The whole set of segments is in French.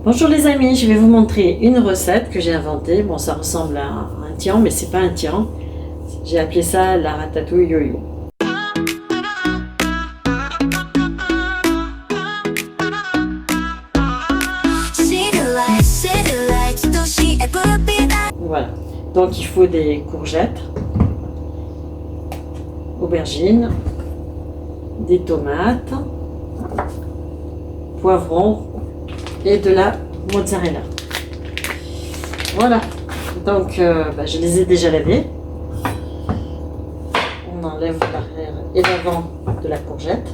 Bonjour les amis, je vais vous montrer une recette que j'ai inventée. Bon, ça ressemble à un tian, mais c'est pas un tian. J'ai appelé ça la ratatouille yo-yo. Voilà, donc il faut des courgettes, aubergines, des tomates, poivrons et de la mozzarella. Voilà, donc je les ai déjà lavés. On enlève l'arrière et l'avant de la courgette.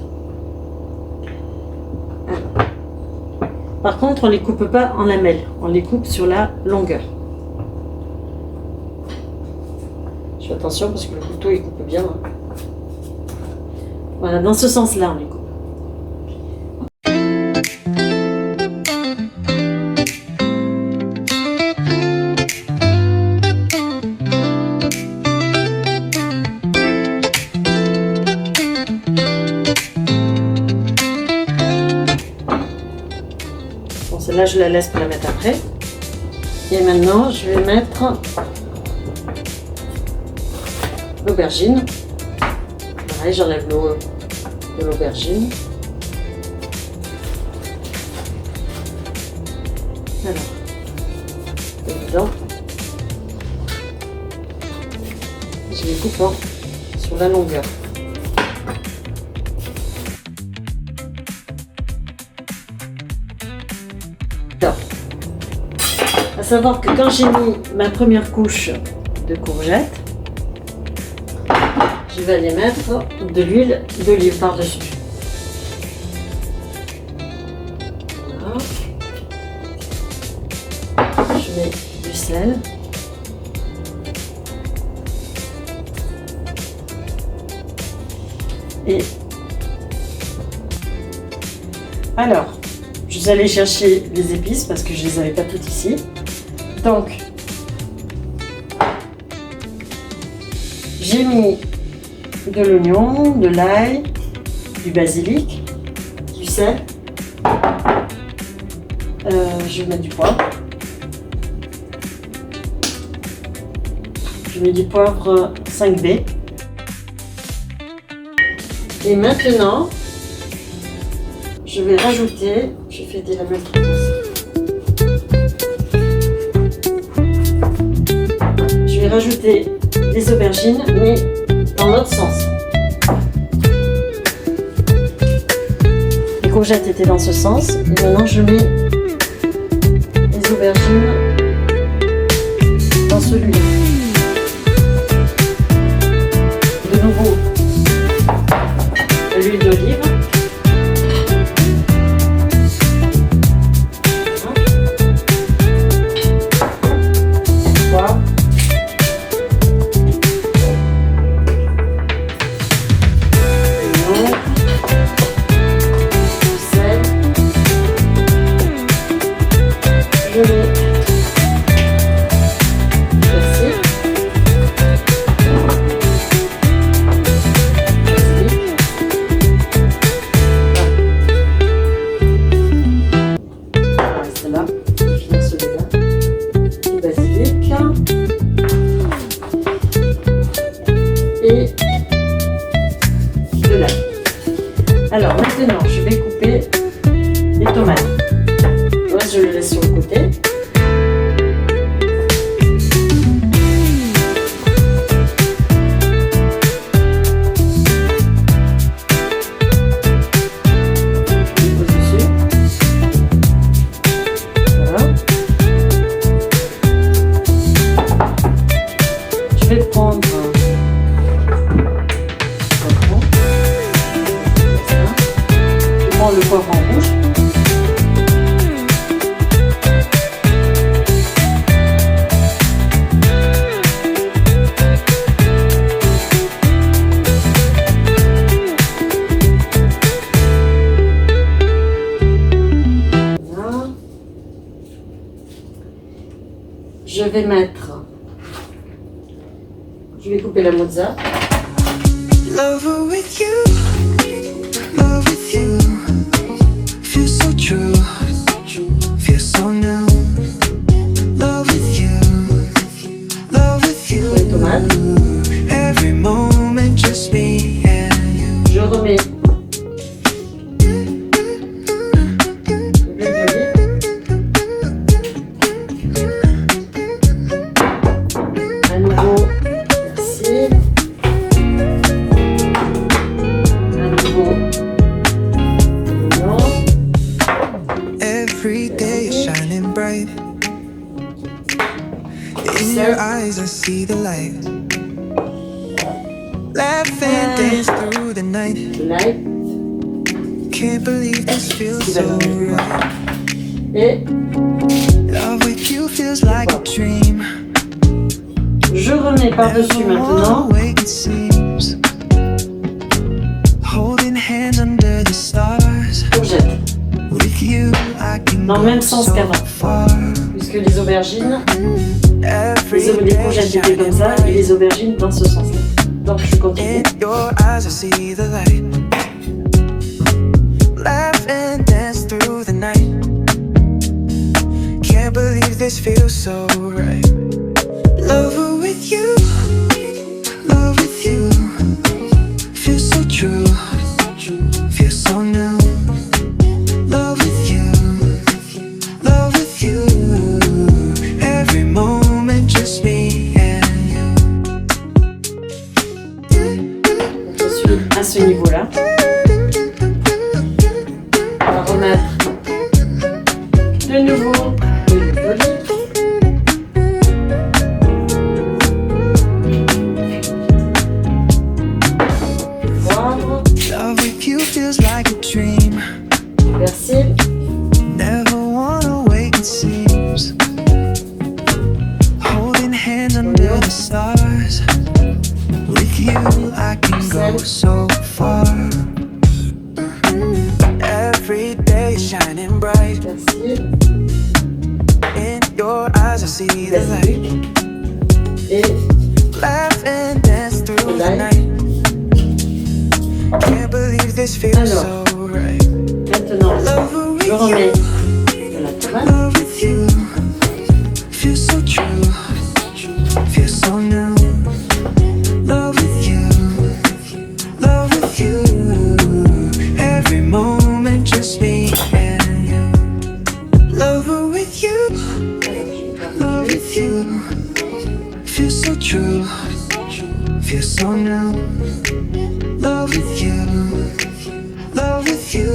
Par contre, on ne les coupe pas en lamelles, on les coupe sur la longueur. Je fais attention parce que le couteau il coupe bien. Voilà, dans ce sens-là, on les coupe. Bon, celle-là, je la laisse pour la mettre après. Et maintenant, je vais mettre l'aubergine. Pareil, j'enlève l'eau de l'aubergine. Alors, dedans. Je les coupe sur la longueur. Alors, à savoir que quand j'ai mis ma première couche de courgettes, je vais aller mettre de l'huile d'olive par-dessus. Voilà. Je mets du sel. Et alors, je suis allée chercher les épices parce que je les avais pas toutes ici. Donc, j'ai mis de l'oignon, de l'ail, du basilic, du sel. Je vais mettre du poivre. Je mets du poivre 5B. Et maintenant, je vais rajouter, je fais de la même je vais rajouter les aubergines, mais dans l'autre sens. Les courgettes étaient dans ce sens, et maintenant je mets les aubergines dans celui-là. De nouveau, l'huile d'olive. Alors maintenant, je vais couper les tomates. Moi, je le laisse sur le côté. Je les pose dessus. Voilà. Je vais prendre le poivre en rouge. Voilà. Je vais couper la mozza. Love with you, love with you. Feels so true, feels so ciel. eyes, I see the light. Laugh and dance through the night. Light. Can't believe this feels so right. Et Love with you feels like a dream. je remets par-dessus maintenant. Awake it seems. Holding hands under the stars. Courgette. With you, I can Dans le même sens so qu'avant. far. Puisque les aubergines, Every les courgettes étaient comme ça et les aubergines dans ce sens-là. Donc je continue. In your eyes, I see the light. Laugh and dance through the night. Can't believe this feels so right. Love with you, love with you. Feels so true, feels so new. Love with you, love with you. Every moment just me and you. Je suis à ce niveau-là. On va remettre de nouveau de l'huile d'olive. Poivre, Love with you feels like a dream. persil, Never wanna wake it seems. Holding hands under the stars. With you I can go so far. Every day shining bright. persil, In your eyes I see the light. et Laugh and dance through the night. Can't believe this feels so right. maintenant Love with je remets you, de la tomate. love with you. Feels so true, feels so new. Love with you, love with you. Every moment just me and you. Love with you, love with you. Feels so true, feels so new. Love with you, love with you.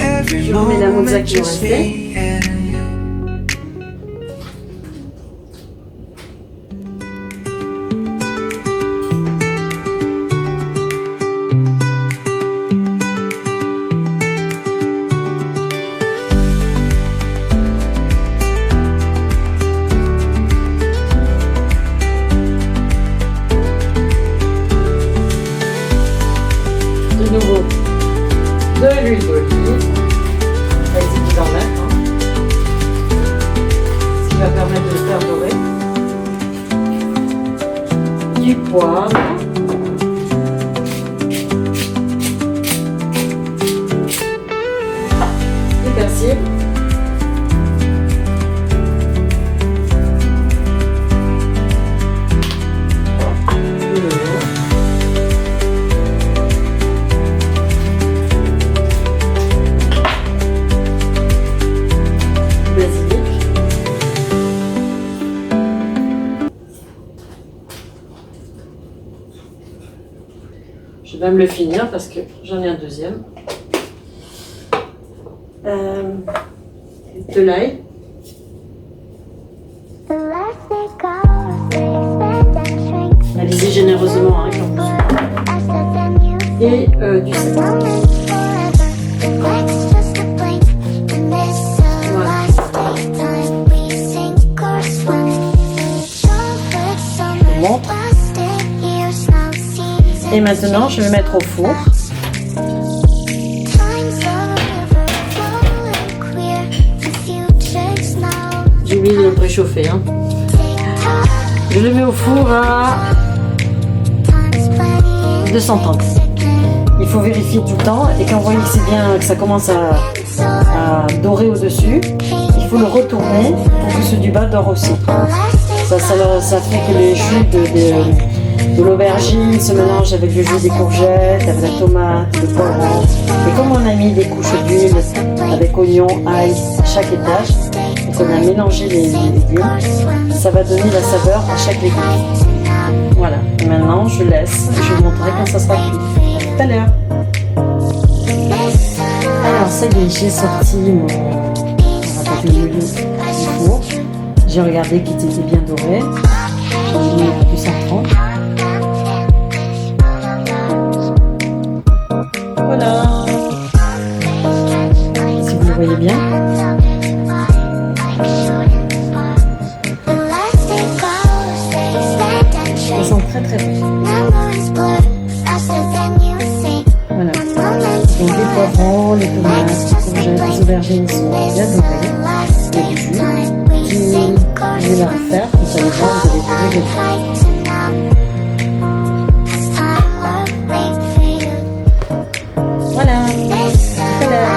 Every Je remets la mozza moment qui est just restée. me and you. De nouveau de l'huile d'olive. Vas-y, qu'ils en mettent. Hein. Ce qui va permettre de le faire dorer. Du poivre. Du persil. De l'oignon. Basilic. Je vais me le finir parce que j'en ai un deuxième. De l'ail. Allez-y généreusement hein, quand vous. Et du sel. Montre. Et maintenant, je vais mettre au four. J'ai oublié de le préchauffer. Hein. Je le mets au four à 230. Il faut vérifier tout le temps et quand vous voyez que c'est bien, que ça commence à dorer au-dessus, il faut le retourner pour que ceux du bas dore aussi. Ça fait que les jus de l'aubergine se mélangent avec le jus des courgettes, avec la tomate, le poivron. Et comme on a mis des couches d'huile avec oignons, ail à chaque étage, et qu'on a mélangé les légumes, ça va donner la saveur à chaque légume. Voilà, et maintenant je laisse, je vous montrerai quand ça sera cuit. À tout à l'heure. Alors ça y est, j'ai sorti mon ratatouille du four. J'ai regardé qu'ils étaient bien dorés. J'ai mis du 130. Voilà. Si vous le voyez bien. Ça sent très très bon. Voilà. Donc les poivrons, les tomates, les courgettes, les aubergines sont bien dorées. Il y a du jus. Je vais la refaire, vous allez voir, vous allez voilà. Tout à l'heure.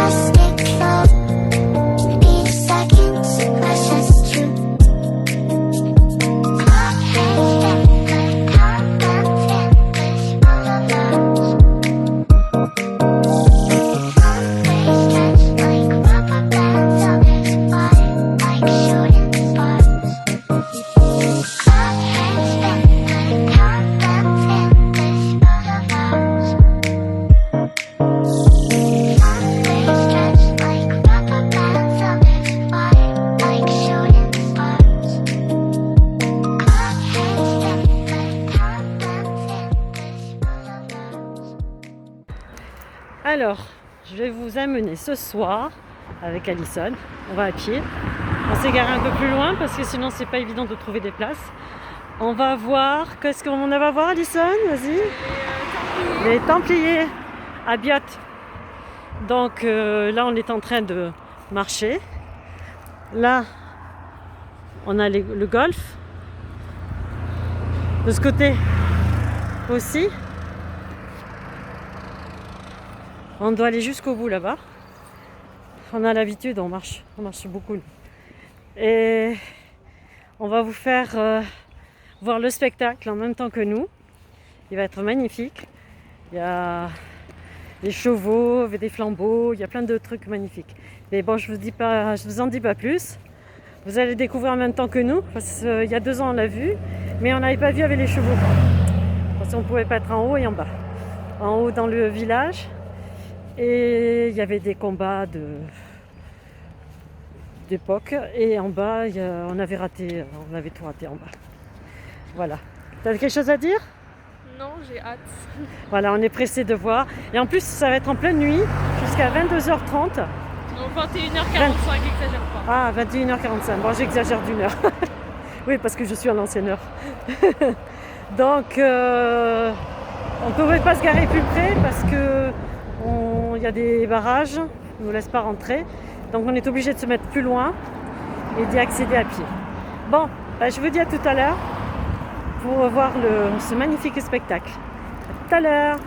Alors, je vais vous amener ce soir avec Alison. On va à pied. On s'est garé un peu plus loin parce que sinon c'est pas évident de trouver des places. On va voir. Qu'est-ce qu'on va voir, Alison? Vas-y. Les Templiers à Biot. Donc là, on est en train de marcher. Là, on a le golf. De ce côté aussi. On doit aller jusqu'au bout là-bas. On a l'habitude, on marche beaucoup. Et on va vous faire voir le spectacle en même temps que nous. Il va être magnifique. Il y a des chevaux, des flambeaux, il y a plein de trucs magnifiques. Mais bon, je vous en dis pas plus. Vous allez découvrir en même temps que nous. Parce qu'il y a 2 ans, on l'a vu, mais on n'avait pas vu avec les chevaux. Parce qu'on ne pouvait pas être en haut et en bas. En haut dans le village. Et il y avait des combats d'époque. Et en bas, on avait tout raté en bas. Voilà. T'as quelque chose à dire? Non, j'ai hâte. Voilà, on est pressé de voir. Et en plus, ça va être en pleine nuit, jusqu'à 22h30. Donc 21h45, exagère pas. Ah, 21h45. Bon, j'exagère d'1 heure. Oui, parce que je suis à l'ancienne heure. Donc, on ne pouvait pas se garer plus près parce que il y a des barrages, on ne nous laisse pas rentrer. Donc on est obligé de se mettre plus loin et d'y accéder à pied. Bon, je vous dis à tout à l'heure pour voir ce magnifique spectacle. À tout à l'heure.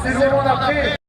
2 secondes après.